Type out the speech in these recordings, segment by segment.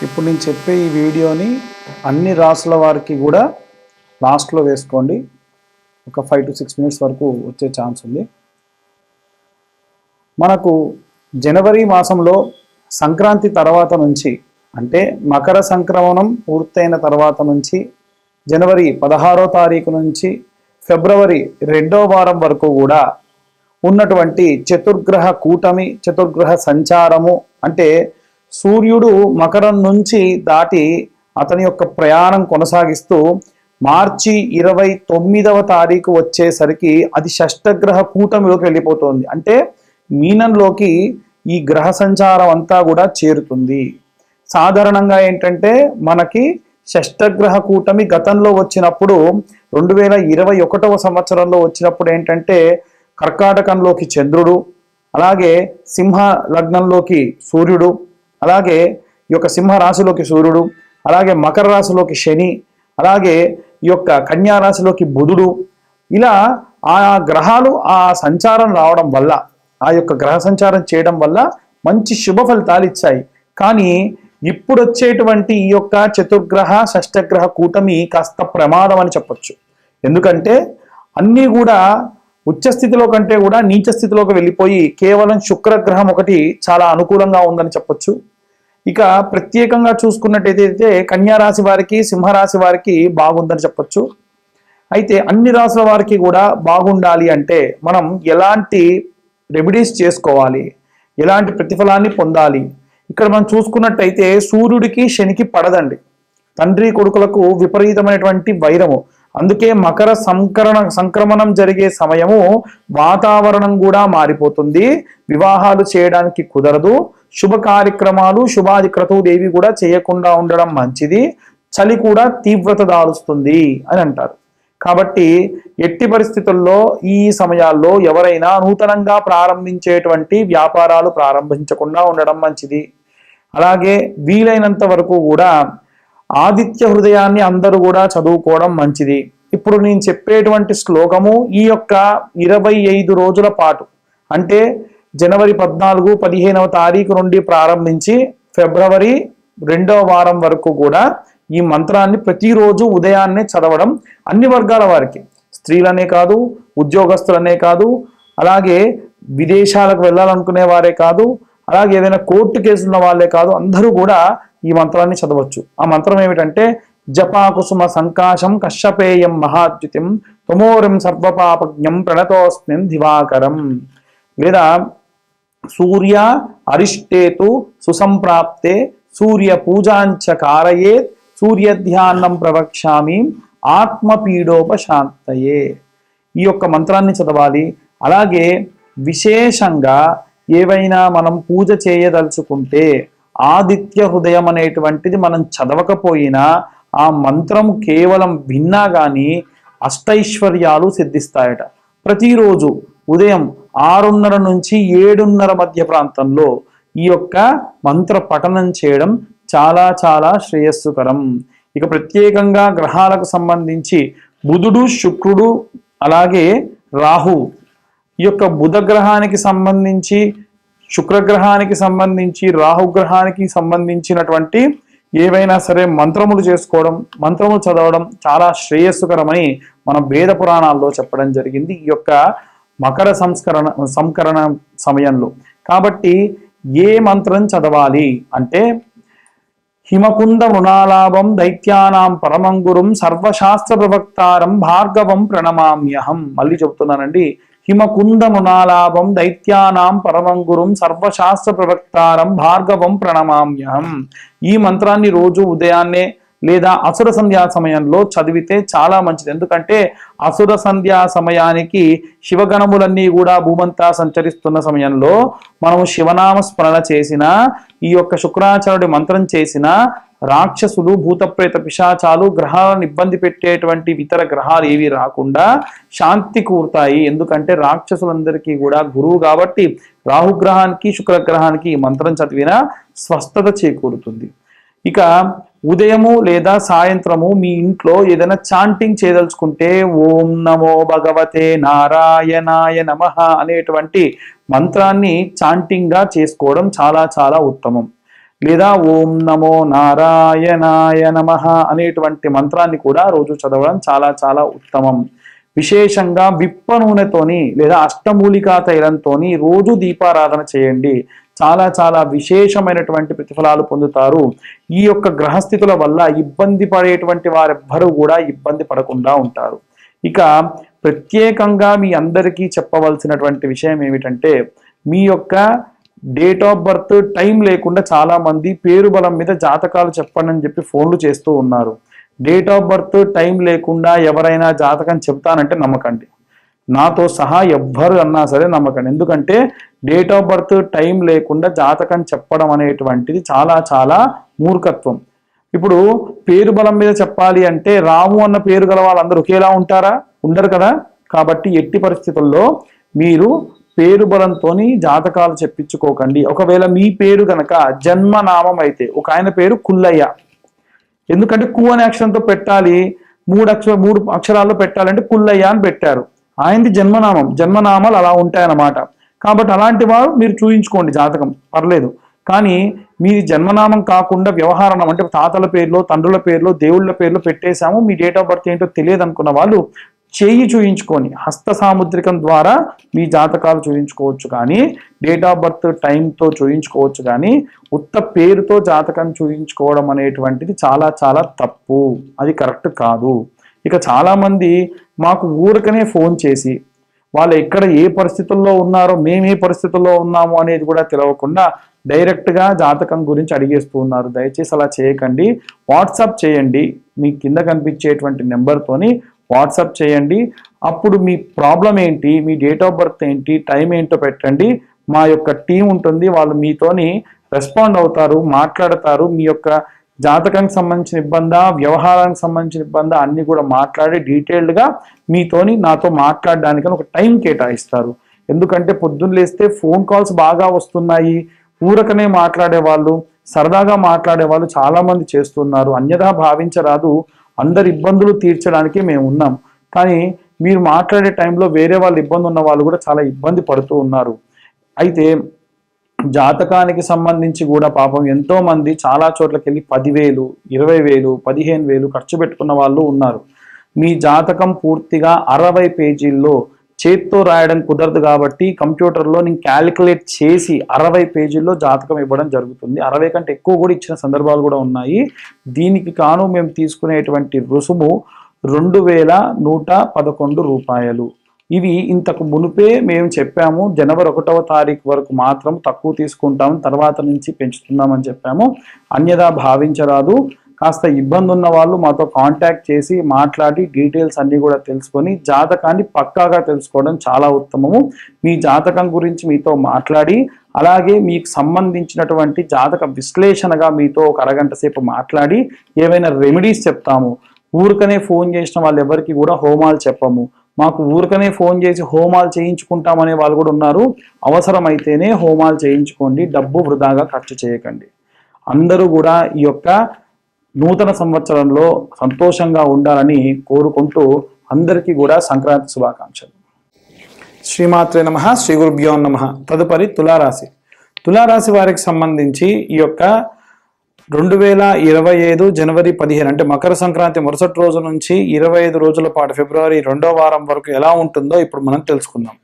ఇప్పుడు నేను చెప్పే ఈ వీడియోని అన్ని రాసుల వారికి కూడా లాస్ట్లో వేసుకోండి. ఒక 5 to 6 మినిట్స్ వరకు వచ్చే ఛాన్స్ ఉంది. మనకు జనవరి మాసంలో సంక్రాంతి తర్వాత నుంచి, అంటే మకర సంక్రమణం పూర్తయిన తర్వాత నుంచి జనవరి 16వ తారీఖు నుంచి ఫిబ్రవరి 2వ వారం వరకు కూడా ఉన్నటువంటి చతుర్గ్రహ కూటమి, చతుర్గ్రహ సంచారము, అంటే సూర్యుడు మకరం నుంచి దాటి అతని యొక్క ప్రయాణం కొనసాగిస్తూ మార్చి 29వ తారీఖు వచ్చేసరికి అది షష్టగ్రహ కూటమిలోకి వెళ్ళిపోతుంది. అంటే మీనంలోకి ఈ గ్రహ సంచారం అంతా కూడా చేరుతుంది. సాధారణంగా ఏంటంటే మనకి షష్టగ్రహ కూటమి గతంలో వచ్చినప్పుడు 2021వ సంవత్సరంలో వచ్చినప్పుడు ఏంటంటే కర్కాటకంలోకి చంద్రుడు, అలాగే సింహ లగ్నంలోకి సూర్యుడు, అలాగే ఈ యొక్క సింహ రాశిలోకి సూర్యుడు, అలాగే మకర రాశిలోకి శని, అలాగే ఈ యొక్క కన్యా రాశిలోకి బుధుడు, ఇలా ఆ గ్రహాలు ఆ సంచారం రావడం వల్ల, ఆ యొక్క గ్రహ సంచారం చేయడం వల్ల మంచి శుభ ఫలితాలు ఇచ్చాయి. కానీ ఇప్పుడు వచ్చేటువంటి ఈ యొక్క చతుర్గ్రహ షష్టగ్రహ కూటమి కాస్త ప్రమాదం అని చెప్పొచ్చు. ఎందుకంటే అన్నీ కూడా ఉచ్చస్థితిలో కంటే కూడా నీచ స్థితిలోకి వెళ్ళిపోయి కేవలం శుక్రగ్రహం ఒకటి చాలా అనుకూలంగా ఉందని చెప్పొచ్చు. ఇక ప్రత్యేకంగా చూసుకున్నట్టయితే కన్యా రాశి వారికి, సింహరాశి వారికి బాగుందని చెప్పొచ్చు. అయితే అన్ని రాశుల వారికి కూడా బాగుండాలి అంటే మనం ఎలాంటి రెమెడీస్ చేసుకోవాలి, ఎలాంటి ప్రతిఫలాన్ని పొందాలి? ఇక్కడ మనం చూసుకున్నట్టయితే సూర్యుడికి శనికి పడదండి. తండ్రి కొడుకులకు విపరీతమైనటువంటి వైరము. అందుకే మకర సంక్రమణం జరిగే సమయము వాతావరణం కూడా మారిపోతుంది. వివాహాలు చేయడానికి కుదరదు. శుభ కార్యక్రమాలు, శుభాది క్రతువులేవి కూడా చేయకుండా ఉండడం మంచిది. చలి కూడా తీవ్రత దాలుస్తుంది అని అంటారు. కాబట్టి ఎట్టి పరిస్థితుల్లో ఈ సమయాల్లో ఎవరైనా నూతనంగా ప్రారంభించేటువంటి వ్యాపారాలు ప్రారంభించకుండా ఉండడం మంచిది. అలాగే వీలైనంత వరకు కూడా ఆదిత్య హృదయాన్ని అందరూ కూడా చదువుకోవడం మంచిది. ఇప్పుడు నేను చెప్పేటువంటి శ్లోకము ఈ యొక్క 25 రోజుల పాటు, అంటే జనవరి 14, 15వ తారీఖు నుండి ప్రారంభించి ఫిబ్రవరి 2వ వారం వరకు కూడా ఈ మంత్రాన్ని ప్రతిరోజు ఉదయాన్నే చదవడం అన్ని వర్గాల వారికి, స్త్రీలనే కాదు, ఉద్యోగస్తులనే కాదు, అలాగే విదేశాలకు వెళ్ళాలనుకునే వారే కాదు, అలాగే ఏదైనా కోర్టు కేసులు ఉన్న వాళ్ళే కాదు, అందరూ కూడా ఈ మంత్రాన్ని చదవచ్చు. ఆ మంత్రం ఏమిటంటే జపాకుసుమ సంకాశం కశ్యపేయం మహాద్యుతిం తమోరం సర్వపాపజ్ఞం ప్రణతోస్మిన్ దివాకరం. లేదా సూర్య అరిష్టేతు సుసంప్రాప్తే సూర్య పూజాంచ కారయేత్ సూర్యధ్యానం ప్రవక్ష్యామి ఆత్మపీడోపశాంతయే. ఈ యొక్క మంత్రాన్ని చదవాలి. అలాగే విశేషంగా ఏవైనా మనం పూజ చేయదలుచుకుంటే ఆదిత్య హృదయం అనేటువంటిది మనం చదవకపోయినా ఆ మంత్రం కేవలం విన్నా కానీ అష్టైశ్వర్యాలు సిద్ధిస్తాయట. ప్రతిరోజు ఉదయం 6:30 నుంచి 7:30 మధ్య ప్రాంతంలో ఈ యొక్క మంత్ర పఠనం చేయడం చాలా చాలా శ్రేయస్సుకరం. ఇక ప్రత్యేకంగా గ్రహాలకు సంబంధించి బుధుడు, శుక్రుడు, అలాగే రాహు, ఈ యొక్క బుధ గ్రహానికి సంబంధించి, శుక్రగ్రహానికి సంబంధించి, రాహుగ్రహానికి సంబంధించినటువంటి ఏవైనా సరే మంత్రములు చేసుకోవడం, మంత్రములు చదవడం చాలా శ్రేయస్సుకరమని మన వేద పురాణాల్లో చెప్పడం జరిగింది ఈ యొక్క మకర సంకరణ సమయంలో. కాబట్టి ఏ మంత్రం చదవాలి అంటే హిమకుంద మృణాలాభం దైత్యానాం పరమంగురుం సర్వశాస్త్ర ప్రవక్తారం భార్గవం ప్రణమామ్యహం. మళ్ళీ చెబుతున్నానండి, హిమకుంద మృణాలాభం దైత్యానాం పరమంగురుం సర్వశాస్త్ర ప్రవక్తారం భార్గవం ప్రణమామ్యహం. ఈ మంత్రాన్ని రోజు ఉదయాన్నే లేదా అసుర సంధ్యా సమయంలో చదివితే చాలా మంచిది. ఎందుకంటే అసుర సంధ్యా సమయానికి శివగణములన్నీ కూడా భూమంతా సంచరిస్తున్న సమయంలో మనము శివనామ స్మరణ చేసిన, ఈ యొక్క శుక్రాచార్యుడి మంత్రం చేసిన రాక్షసులు, భూతప్రేత పిశాచాలు, గ్రహాలను ఇబ్బంది పెట్టేటువంటి ఇతర గ్రహాలు ఏవి రాకుండా శాంతి కూరుతాయి. ఎందుకంటే రాక్షసులందరికీ కూడా గురువు కాబట్టి రాహుగ్రహానికి, శుక్రగ్రహానికి ఈ మంత్రం చదివినా స్వస్థత చేకూరుతుంది. ఇక ఉదయము లేదా సాయంత్రము మీ ఇంట్లో ఏదైనా చాంటింగ్ చేయదలుచుకుంటే ఓం నమో భగవతే నారాయణాయ నమః అనేటువంటి మంత్రాన్ని చాంటింగ్గా చేసుకోవడం చాలా చాలా ఉత్తమం. లేదా ఓం నమో నారాయణాయ నమః అనేటువంటి మంత్రాన్ని కూడా రోజు చదవడం చాలా చాలా ఉత్తమం. విశేషంగా విప్ప నూనెతోని లేదా అష్టమూలికా తైలంతోని రోజు దీపారాధన చేయండి. చాలా చాలా విశేషమైనటువంటి ప్రతిఫలాలు పొందుతారు. ఈ యొక్క గ్రహస్థితుల వల్ల ఇబ్బంది పడేటువంటి వారెవ్వరూ కూడా ఇబ్బంది పడకుండా ఉంటారు. ఇక ప్రత్యేకంగా మీ అందరికీ చెప్పవలసినటువంటి విషయం ఏమిటంటే, మీ యొక్క డేట్ ఆఫ్ బర్త్ టైం లేకుండా చాలా మంది పేరు బలం మీద జాతకాలు చెప్పండి అని చెప్పి ఫోన్లు చేస్తూ ఉన్నారు. డేట్ ఆఫ్ బర్త్ టైం లేకుండా ఎవరైనా జాతకం చెప్తానంటే నమ్మకండి. నాతో సహా ఎవ్వరు అన్నా సరే నమ్మకండి. ఎందుకంటే డేట్ ఆఫ్ బర్త్ టైం లేకుండా జాతకం చెప్పడం అనేటువంటిది చాలా చాలా మూర్ఖత్వం. ఇప్పుడు పేరు బలం మీద చెప్పాలి అంటే రాము అన్న పేరు గల వాళ్ళందరూ ఒకేలా ఉంటారా? ఉండరు కదా. కాబట్టి ఎట్టి పరిస్థితుల్లో మీరు పేరు బలంతో జాతకాలు చెప్పించుకోకండి. ఒకవేళ మీ పేరు గనక జన్మనామం అయితే, ఒక ఆయన పేరు కుల్లయ్య, ఎందుకంటే కు అనే అక్షరంతో పెట్టాలి, మూడు అక్షరాల్లో పెట్టాలంటే కుల్లయ్య అని పెట్టారు. ఆయనది జన్మనామం, జన్మనామాలు అలా ఉంటాయన్నమాట. కాబట్టి అలాంటి వారు మీరు చూయించుకోండి జాతకం, పర్లేదు. కానీ మీ జన్మనామం కాకుండా వ్యవహారం అంటే తాతల పేర్లో, తండ్రుల పేర్లో, దేవుళ్ళ పేర్లో పెట్టేశాము, మీ డేట్ ఆఫ్ బర్త్ ఏంటో తెలియదు అనుకున్న వాళ్ళు చేయి చూయించుకొని హస్త సాముద్రికం ద్వారా మీ జాతకాలు చూయించుకోవచ్చు. కానీ డేట్ ఆఫ్ బర్త్ టైంతో చూయించుకోవచ్చు. కానీ ఉత్త పేరుతో జాతకం చూయించుకోవడం అనేటువంటిది చాలా చాలా తప్పు, అది కరెక్ట్ కాదు. ఇక చాలామంది మాకు ఊరికనే ఫోన్ చేసి వాళ్ళు ఎక్కడ ఏ పరిస్థితుల్లో ఉన్నారో, మేము ఏ పరిస్థితుల్లో ఉన్నాము అనేది కూడా తెలియకుండా డైరెక్ట్గా జాతకం గురించి అడిగేస్తూ ఉన్నారు. దయచేసి అలా చేయకండి. వాట్సాప్ చేయండి, మీ కింద కనిపించేటువంటి నెంబర్తోని వాట్సాప్ చేయండి. అప్పుడు మీ ప్రాబ్లం ఏంటి, మీ డేట్ ఆఫ్ బర్త్ ఏంటి, టైం ఏంటో పెట్టండి. మా యొక్క టీం ఉంటుంది, వాళ్ళు మీతోని రెస్పాండ్ అవుతారు, మాట్లాడతారు. మీ యొక్క జాతకానికి సంబంధించిన ఇబ్బంది, వ్యవహారానికి సంబంధించిన ఇబ్బంది అన్ని కూడా మాట్లాడి డీటెయిల్డ్గా మీతోని నాతో మాట్లాడడానికి ఒక టైం కేటాయిస్తారు. ఎందుకంటే పొద్దున్న లేస్తే ఫోన్ కాల్స్ బాగా వస్తున్నాయి, ఊరకనే మాట్లాడే వాళ్ళు, సరదాగా మాట్లాడే వాళ్ళు చాలా మంది చేస్తున్నారు. అన్యథా భావించరాదు, అందరి ఇబ్బందులు తీర్చడానికి మేము ఉన్నాం. కానీ మీరు మాట్లాడే టైంలో వేరే వాళ్ళు ఇబ్బంది ఉన్న వాళ్ళు కూడా చాలా ఇబ్బంది పడుతూ ఉన్నారు. అయితే జాతకానికి సంబంధించి కూడా పాపం ఎంతో మంది చాలా చోట్లకి వెళ్ళి 10,000, 20,000, 15,000 ఖర్చు పెట్టుకున్న వాళ్ళు ఉన్నారు. మీ జాతకం పూర్తిగా 60 పేజీల్లో చేత్తో రాయడం కుదరదు కాబట్టి కంప్యూటర్లో నేను క్యాలిక్యులేట్ చేసి 60 పేజీల్లో జాతకం ఇవ్వడం జరుగుతుంది. 60 కంటే ఎక్కువ కూడా ఇచ్చిన సందర్భాలు కూడా ఉన్నాయి. దీనికి కాను మేము తీసుకునేటువంటి రుసుము 2,111 రూపాయలు. ఇవి ఇంతకు మునుపే మేము చెప్పాము, జనవరి 1వ తారీఖు వరకు మాత్రం తక్కువ తీసుకుంటాం, తర్వాత నుంచి పెంచుతున్నామని చెప్పాము. అన్యదా భావించరాదు. కాస్త ఇబ్బంది ఉన్న వాళ్ళు మాతో కాంటాక్ట్ చేసి మాట్లాడి డీటెయిల్స్ అన్నీ కూడా తెలుసుకొని జాతకాన్ని పక్కాగా తెలుసుకోవడం చాలా ఉత్తమము. మీ జాతకం గురించి మీతో మాట్లాడి, అలాగే మీకు సంబంధించినటువంటి జాతక విశ్లేషణగా మీతో ఒక అరగంట సేపు మాట్లాడి ఏవైనా రెమెడీస్ చెప్తాము. ఊరికనే ఫోన్ చేసిన వాళ్ళు ఎవరికి కూడా హోమాలు చెప్పము. మాకు ఊరికనే ఫోన్ చేసి హోమాలు చేయించుకుంటామనే వాళ్ళు కూడా ఉన్నారు. అవసరమైతేనే హోమాలు చేయించుకోండి, డబ్బు వృధాగా ఖర్చు చేయకండి. అందరూ కూడా ఈ యొక్క నూతన సంవత్సరంలో సంతోషంగా ఉండాలని కోరుకుంటూ అందరికీ కూడా సంక్రాంతి శుభాకాంక్షలు. శ్రీమాత్రే నమః, శ్రీ గురుభ్యో నమః. తదుపరి తులారాశి. తులారాశి వారికి సంబంధించి ఈ యొక్క 2025 జనవరి 15 అంటే మకర సంక్రాంతి మరుసటి రోజు నుంచి 25 రోజుల పాటు ఫిబ్రవరి 2వ వారం వరకు ఎలా ఉంటుందో ఇప్పుడు మనం తెలుసుకుందాం.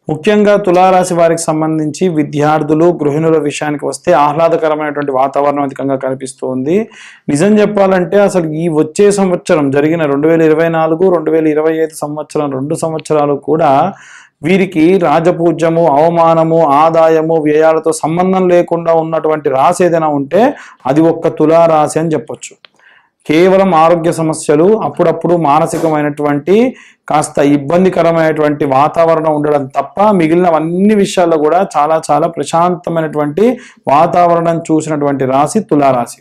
ముఖ్యంగా తులారాశి వారికి సంబంధించి విద్యార్థులు, గృహిణుల విషయానికి వస్తే ఆహ్లాదకరమైనటువంటి వాతావరణం అధికంగా కనిపిస్తుంది. నిజం చెప్పాలంటే అసలు ఈ వచ్చే సంవత్సరం జరిగిన 2024, 2025 సంవత్సరం 2 సంవత్సరాలు కూడా వీరికి రాజపూజ్యము, అవమానము, ఆదాయము, వ్యయాలతో సంబంధం లేకుండా ఉన్నటువంటి రాశి ఏదైనా ఉంటే అది ఒక్క తులారాశి అని చెప్పొచ్చు. కేవలం ఆరోగ్య సమస్యలు, అప్పుడప్పుడు మానసికమైనటువంటి కాస్త ఇబ్బందికరమైనటువంటి వాతావరణం ఉండడం తప్ప మిగిలిన అన్ని విషయాల్లో కూడా చాలా చాలా ప్రశాంతమైనటువంటి వాతావరణం చూసినటువంటి రాశి తులారాశి.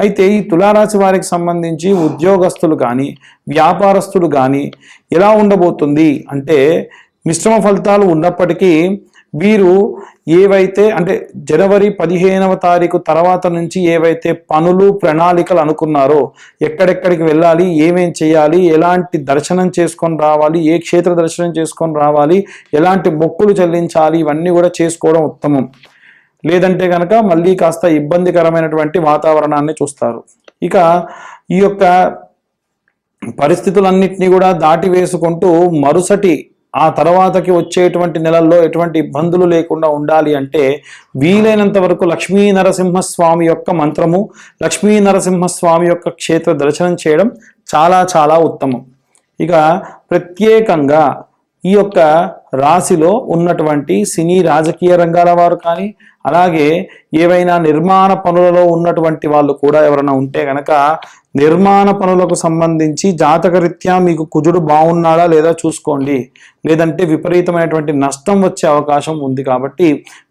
అయితే ఈ తులారాశి వారికి సంబంధించి ఉద్యోగస్తులు కానీ వ్యాపారస్తులు కానీ ఎలా ఉండబోతుంది అంటే మిశ్రమ ఫలితాలు ఉన్నప్పటికీ వీరు ఏవైతే అంటే జనవరి 15వ తారీఖు తర్వాత నుంచి ఏవైతే పనులు, ప్రణాళికలు అనుకున్నారో, ఎక్కడెక్కడికి వెళ్ళాలి, ఏమేం చేయాలి, ఎలాంటి దర్శనం చేసుకొని రావాలి, ఏ క్షేత్ర దర్శనం చేసుకొని రావాలి, ఎలాంటి మొక్కులు చెల్లించాలి, ఇవన్నీ కూడా చేసుకోవడం ఉత్తమం. లేదంటే కనుక మళ్ళీ కాస్త ఇబ్బందికరమైనటువంటి వాతావరణాన్ని చూస్తారు. ఇక ఈ యొక్క పరిస్థితులన్నింటినీ కూడా దాటి వేసుకుంటూ మరుసటి ఆ తర్వాతకి వచ్చేటువంటి నెలల్లో ఎటువంటి ఇబ్బందులు లేకుండా ఉండాలి అంటే వీలైనంత వరకు లక్ష్మీ నరసింహస్వామి యొక్క మంత్రము, లక్ష్మీ నరసింహస్వామి యొక్క క్షేత్ర దర్శనం చేయడం చాలా చాలా ఉత్తమం. ఇక ప్రత్యేకంగా ఈ యొక్క రాశిలో ఉన్నటువంటి సినీ రాజకీయ రంగాల వారు కానీ, అలాగే ఏవైనా నిర్మాణ పనులలో ఉన్నటువంటి వాళ్ళు కూడా ఎవరైనా ఉంటే కనుక నిర్మాణ పనులకు సంబంధించి జాతకరీత్యా మీకు కుజుడు బాగున్నాడా లేదా చూసుకోండి, లేదంటే విపరీతమైనటువంటి నష్టం వచ్చే అవకాశం ఉంది. కాబట్టి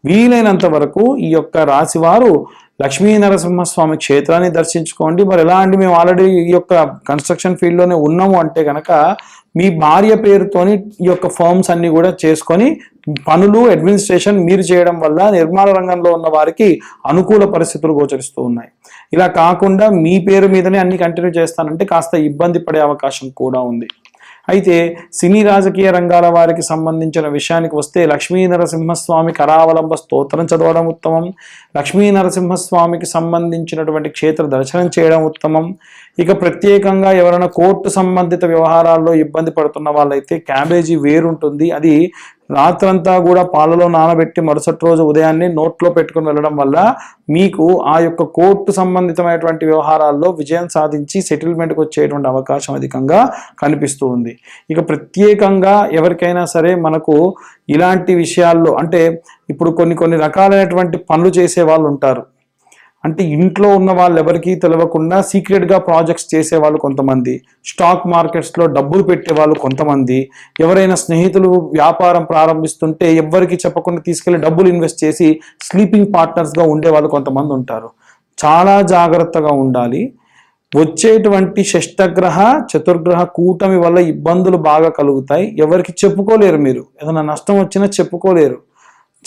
వీలైనంత వరకు ఈ యొక్క రాశి వారు లక్ష్మీ నరసింహస్వామి క్షేత్రాన్ని దర్శించుకోండి. మరి ఎలా అండి, మేము ఆల్రెడీ ఈ యొక్క కన్స్ట్రక్షన్ ఫీల్డ్లోనే ఉన్నాము అంటే కనుక మీ భార్య పేరుతోని ఈ యొక్క ఫర్మ్స్ అన్ని కూడా చేసుకొని పనులు అడ్మినిస్ట్రేషన్ మీరు చేయడం వల్ల నిర్మాణ రంగంలో ఉన్న వారికి అనుకూల పరిస్థితులు గోచరిస్తూ ఉన్నాయి. ఇలా కాకుండా మీ పేరు మీదనే అన్ని కంటిన్యూ చేస్తానంటే కాస్త ఇబ్బంది పడే అవకాశం కూడా ఉంది. అయితే సినీ రాజకీయ రంగాల వారికి సంబంధించిన విషయానికి వస్తే లక్ష్మీ నరసింహస్వామి కరావలంబ స్తోత్రం చదవడం ఉత్తమం, లక్ష్మీ నరసింహస్వామికి సంబంధించినటువంటి క్షేత్ర దర్శనం చేయడం ఉత్తమం. ఇక ప్రత్యేకంగా ఎవరైనా కోర్టు సంబంధిత వ్యవహారాల్లో ఇబ్బంది పడుతున్న వాళ్ళైతే క్యాబేజీ వేరుంటుంది, అది రాత్రంతా కూడా పాలలో నానబెట్టి మరుసటి రోజు ఉదయాన్నే నోట్లో పెట్టుకుని వెళ్ళడం వల్ల మీకు ఆ యొక్క కోర్టు సంబంధితమైనటువంటి వ్యవహారాల్లో విజయం సాధించి సెటిల్మెంట్కి వచ్చేటువంటి అవకాశం అధికంగా కనిపిస్తూ ఉంది. ఇక ప్రత్యేకంగా ఎవరికైనా సరే మనకు ఇలాంటి విషయాల్లో అంటే ఇప్పుడు కొన్ని రకాలైనటువంటి పనులు చేసే వాళ్ళు ఉంటారు. అంటే ఇంట్లో ఉన్న వాళ్ళు ఎవరికీ తెలియకుండా సీక్రెట్గా ప్రాజెక్ట్స్ చేసేవాళ్ళు కొంతమంది, స్టాక్ మార్కెట్స్లో డబ్బులు పెట్టేవాళ్ళు కొంతమంది, ఎవరైనా స్నేహితులు వ్యాపారం ప్రారంభిస్తుంటే ఎవరికి చెప్పకుండా తీసుకెళ్లి డబ్బులు ఇన్వెస్ట్ చేసి స్లీపింగ్ పార్ట్నర్స్గా ఉండేవాళ్ళు కొంతమంది ఉంటారు. చాలా జాగ్రత్తగా ఉండాలి. వచ్చేటువంటి షష్టగ్రహ చతుర్గ్రహ కూటమి వల్ల ఇబ్బందులు బాగా కలుగుతాయి. ఎవరికి చెప్పుకోలేరు, మీరు ఏదైనా నష్టం వచ్చినా చెప్పుకోలేరు.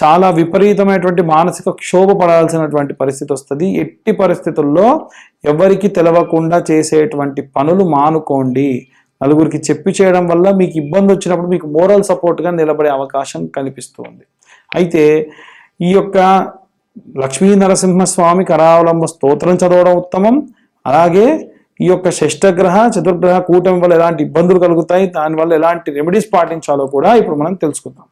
చాలా విపరీతమైనటువంటి మానసిక క్షోభ పడాల్సినటువంటి పరిస్థితి వస్తుంది. ఎట్టి పరిస్థితుల్లో ఎవరికి తెలవకుండా చేసేటువంటి పనులు మానుకోండి. నలుగురికి చెప్పి చేయడం వల్ల మీకు ఇబ్బంది వచ్చినప్పుడు మీకు మోరల్ సపోర్ట్గా నిలబడే అవకాశం కనిపిస్తుంది. అయితే ఈ యొక్క లక్ష్మీ నరసింహస్వామి కరావలంబ స్తోత్రం చదవడం ఉత్తమం. అలాగే ఈ యొక్క షష్టగ్రహ చతుర్గ్రహ కూటమి వల్ల ఎలాంటి ఇబ్బందులు కలుగుతాయి, దానివల్ల ఎలాంటి రెమెడీస్ పాటించాలో కూడా ఇప్పుడు మనం తెలుసుకుందాం.